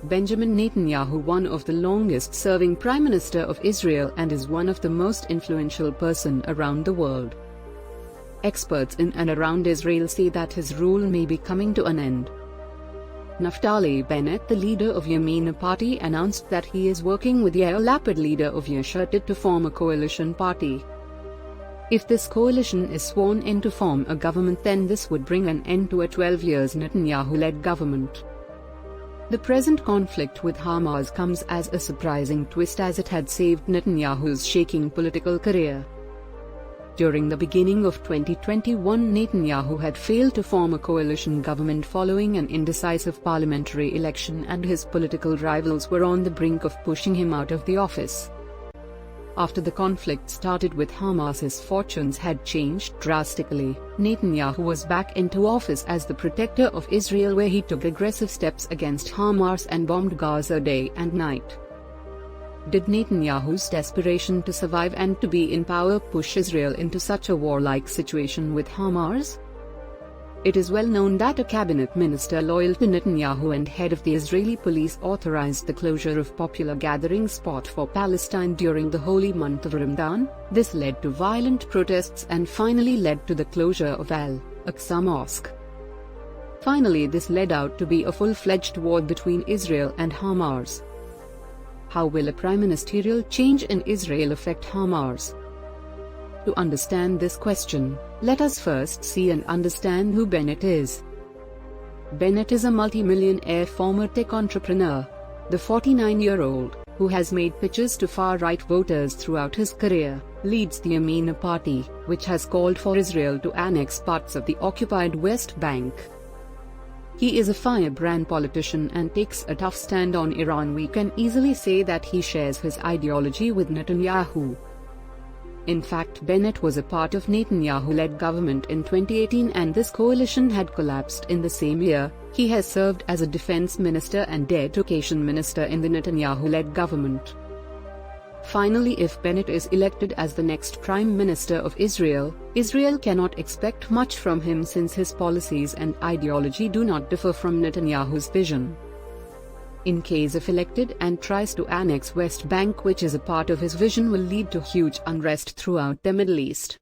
Benjamin Netanyahu, one of the longest-serving Prime Minister of Israel and is one of the most influential person around the world. Experts in and around Israel say that his rule may be coming to an end. Naftali Bennett, the leader of 𝗵𝗵𝗶𝗀 party, announced that he is working with Yair Lapid, leader of Yesh Atid, to form a coalition party. If this coalition is sworn in to form a government, then this would bring an end to a 12 years Netanyahu-led government. The present conflict with Hamas comes as a surprising twist, as it had saved Netanyahu's shaking political career. During the beginning of 2021, Netanyahu had failed to form a coalition government following an indecisive parliamentary election, and his political rivals were on the brink of pushing him out of the office. After the conflict started with Hamas, his fortunes had changed drastically. Netanyahu was back into office as the protector of Israel, where he took aggressive steps against Hamas and bombed Gaza day and night. Did Netanyahu's desperation to survive and to be in power push Israel into such a warlike situation with Hamas? It is well known that a cabinet minister loyal to Netanyahu and head of the Israeli police authorized the closure of popular gathering spot for Palestine during the holy month of Ramadan. This led to violent protests and finally led to the closure of Al-Aqsa Mosque. Finally, this led out to be a full-fledged war between Israel and Hamas. How will a prime ministerial change in Israel affect Hamas? To understand this question, let us first see and understand who Bennett is. Bennett is a multi-millionaire former tech entrepreneur. The 49-year-old, who has made pitches to far-right voters throughout his career, leads the 𝗵𝗵𝗶𝗃 party, which has called for Israel to annex parts of the occupied West Bank. He is a firebrand politician and takes a tough stand on Iran. We can easily say that he shares his ideology with Netanyahu. In fact, Bennett was a part of Netanyahu-led government in 2018, and this coalition had collapsed in the same year. He has served as a defense minister and education minister in the Netanyahu-led government. Finally, if Bennett is elected as the next Prime Minister of Israel, Israel cannot expect much from him, since his policies and ideology do not differ from Netanyahu's vision. In case if elected and tries to annex West Bank, which is a part of his vision, will lead to huge unrest throughout the Middle East.